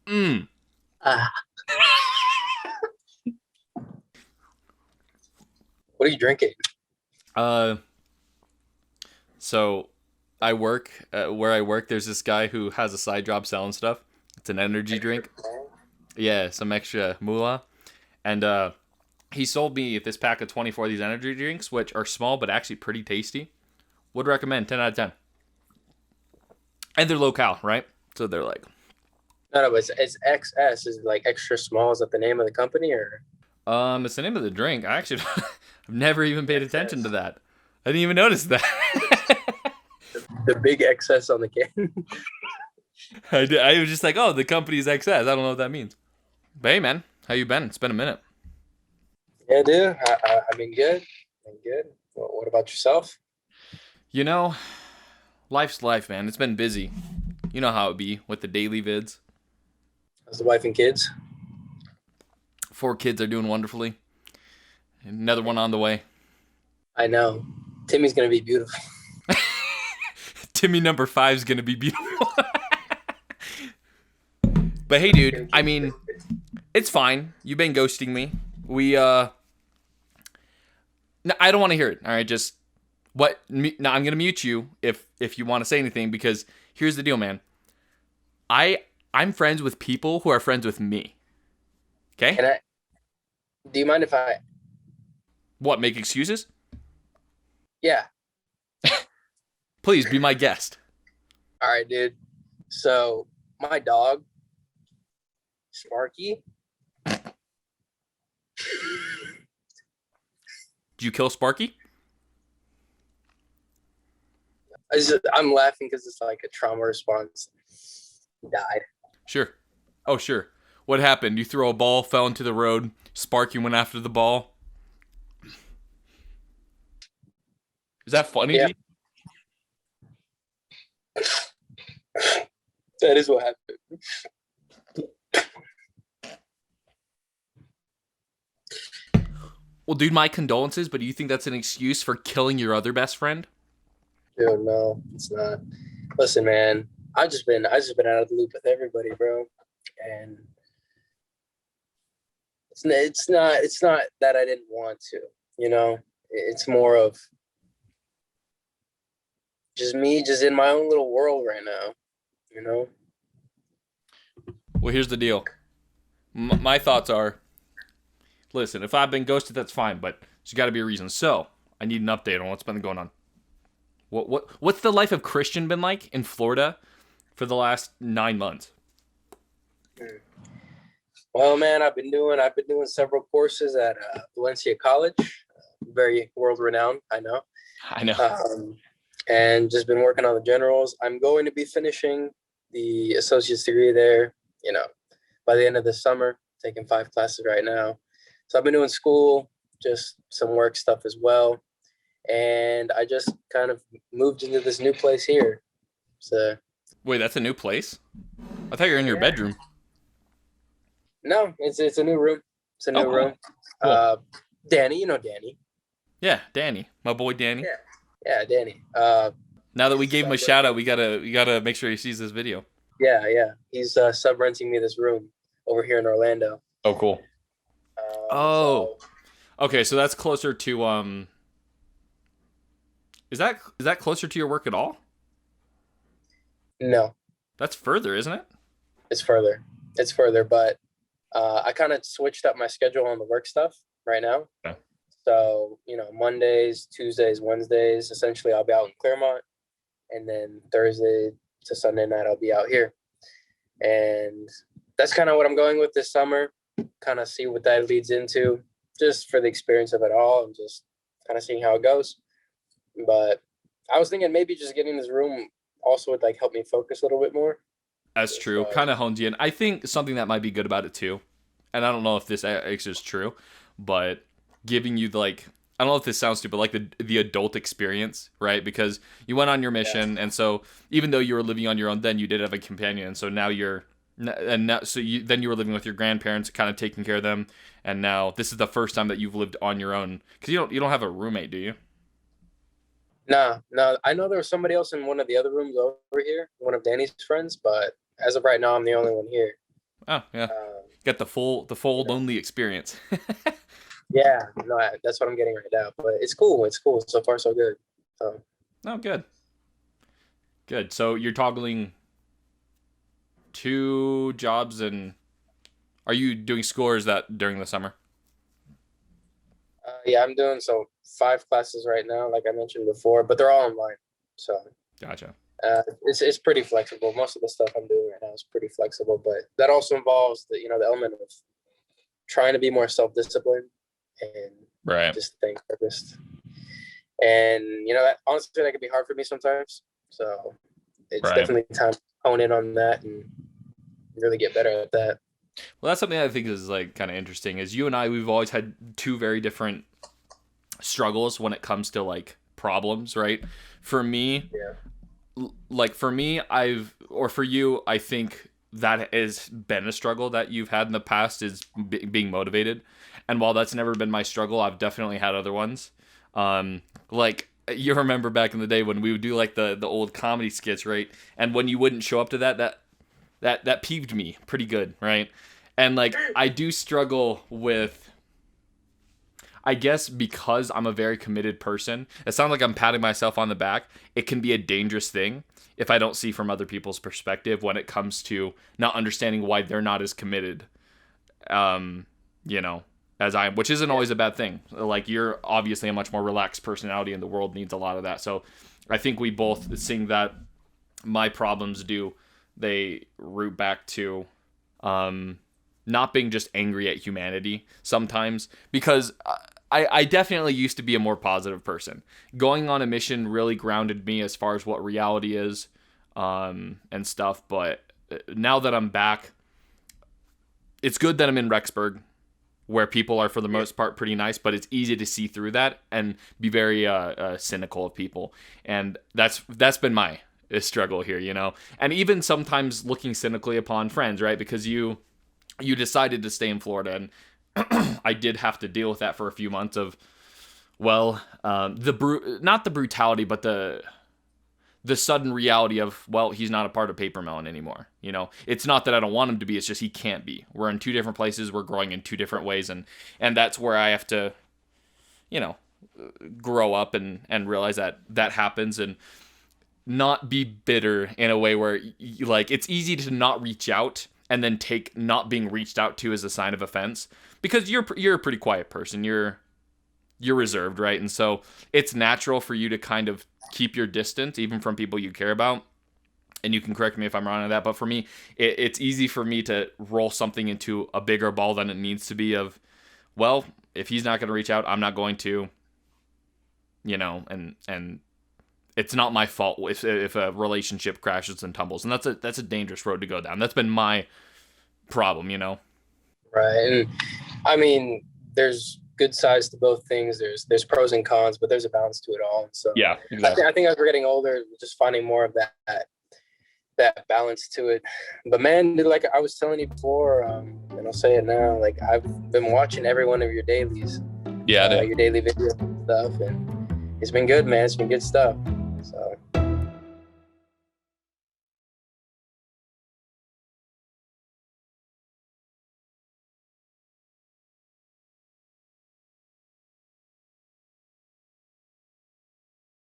Mm. Ah, what are you drinking? Uh, so I work where I work. There's this guy who has a side job selling stuff. It's an energy Extra drink. strong? Yeah, some extra moolah. And he sold me this pack of 24 of these energy drinks, which are small but actually pretty tasty. Would recommend 10 out of 10. And they're low-cal, right? So they're like, No, no, it's XS. Is it like extra small? Is that the name of the company or it's the name of the drink. I actually I've never even paid attention to XS? that. I didn't even notice that. The big XS on the can. I was just like, oh, the company's XS. I don't know what that means. But hey, man, how you been? It's been a minute. Yeah, dude. I've been good. Been good. What about yourself? You know, life's life, man. It's been busy. You know how it be with the daily vids. How's the wife and kids? 4 kids are doing wonderfully. Another one on the way. I know. Timmy's gonna be beautiful. Timmy number 5 is gonna be beautiful. But hey, dude. Gonna I keep mean, it's fine. You've been ghosting me. We no, I don't want to hear it. All right, just what? Now I'm gonna mute you if you want to say anything because here's the deal, man. I I'm friends with people who are friends with me. Okay? And I do you mind if I What? Make excuses? yeah. Please be my guest. All right, dude. So my dog, Sparky, Did you kill Sparky? I'm laughing because it's like a trauma response. He died. Sure. Oh, sure. What happened? You threw a ball, fell into the road. Sparky went after the ball. Is that funny to Yeah, you? that is what happened. Well, dude, my condolences, but do you think that's an excuse for killing your other best friend? Dude, no, it's not. Listen, man, I just been out of the loop with everybody, bro. And it's not that I didn't want to, you know. It's more of just me just in my own little world right now, you know. Well, here's the deal. My thoughts are listen, if I've been ghosted, that's fine, but there's got to be a reason. So, I need an update on what's been going on. What's the life of Christian been like in Florida for the last 9 months? Well, man, I've been doing several courses at Valencia College, very world renowned, I know. I know. Um, and just been working on the generals. I'm going to be finishing the associate's degree there, you know, by the end of the summer, taking 5 classes right now. So I've been doing school, just some work stuff as well. And I just kind of moved into this new place here. So Wait, that's a new place? I thought you were in your yeah, bedroom. no, it's a new room. It's a Oh, new cool. room. Cool. Uh, Danny, you know Danny. Yeah, Danny, my boy Danny. Yeah, yeah, Danny. Now that we He's gave him sub a shout out, we gotta make sure he sees this video. yeah, yeah. He's sub renting me this room over here in Orlando. Oh, cool. Oh, So okay. So that's closer to is that closer to your work at all? no, That's further, isn't it? it's further. It's further, but I kind of switched up my schedule on the work stuff right now. Okay. So Mondays, Tuesdays, Wednesdays, essentially I'll be out in Claremont, and then Thursday to Sunday night I'll be out here. And that's kind of what I'm going with this summer. Kind of see what that leads into, just for the experience of it all, and just kind of seeing how it goes. But I was thinking maybe just getting this room also would like help me focus a little bit more. That's true. So Kind of hones you in. I think something that might be good about it too, and I don't know if this actually is true, but giving you like I don't know if this sounds stupid, like the adult experience, right? Because you went on your yeah, mission, and so even though you were living on your own, then you did have a companion, and so now and now so you were living with your grandparents, kind of taking care of them, and now this is the first time that you've lived on your own because you don't have a roommate, do you? nah, nah. I know there was somebody else in one of the other rooms over here, one of Danny's friends, but as of right now, I'm the only one here. Oh yeah, Um, get the full you know, lonely experience. yeah, no, that's what I'm getting right now. But it's cool. It's cool. So far, so good. So Oh, good, good. So you're toggling two jobs, and are you doing school, or is that during the summer? yeah, I'm doing so 5 classes right now, like I mentioned before, but they're all online. So Gotcha. it's pretty flexible. Most of the stuff I'm doing right now is pretty flexible, but that also involves the element of trying to be more self-disciplined and Right. just think focused. And that, honestly, that can be hard for me sometimes. So it's Right. definitely time to hone in on that and really get better at that. Well, that's something I think is like kind of interesting. Is you and I, we've always had two very different struggles when it comes to like problems, right? For me, Yeah. like for me, I've or for you, I think that has been a struggle that you've had in the past is being motivated. And while that's never been my struggle, I've definitely had other ones. Like you remember back in the day when we would do like the old comedy skits, right? And when you wouldn't show up to that peeved me pretty good, right? And like I do struggle with, I guess because I'm a very committed person, it sounds like I'm patting myself on the back. It can be a dangerous thing if I don't see from other people's perspective when it comes to not understanding why they're not as committed, um, you know, as I am, which isn't Yeah. always a bad thing. Like you're obviously a much more relaxed personality, and the world needs a lot of that. So I think we both seeing that my problems do, they root back to um, not being just angry at humanity sometimes, because I definitely used to be a more positive person. Going on a mission really grounded me as far as what reality is, and stuff. But now that I'm back, it's good that I'm in Rexburg, where people are for the Yeah. most part pretty nice, but it's easy to see through that and be very cynical of people, and that's been my struggle here, and even sometimes looking cynically upon friends, right? Because you decided to stay in Florida, and I did have to deal with that for a few months of, well, not the brutality, but the sudden reality of, well, he's not a part of Paper Melon anymore. It's not that I don't want him to be, it's just he can't be. We're in two different places, we're growing in two different ways, and that's where I have to, you know, grow up and realize that happens, and not be bitter in a way where like it's easy to not reach out and then take not being reached out to as a sign of offense, because you're a pretty quiet person. You're reserved, right? And so it's natural for you to kind of keep your distance even from people you care about. And you can correct me if I'm wrong on that, but for me, it's easy for me to roll something into a bigger ball than it needs to be of, well, if he's not going to reach out, I'm not going to, and it's not my fault if a relationship crashes and tumbles. And that's a dangerous road to go down. That's been my problem. Right. And I mean, there's good sides to both things. There's pros and cons, but there's a balance to it all. So Yeah, I, exactly. th- I think as we're getting older, just finding more of that balance to it. But man, dude, like I was telling you before, and I'll say it now, like I've been watching every one of your dailies, Yeah, dude. your daily video stuff, and it's been good, man. It's been good stuff. So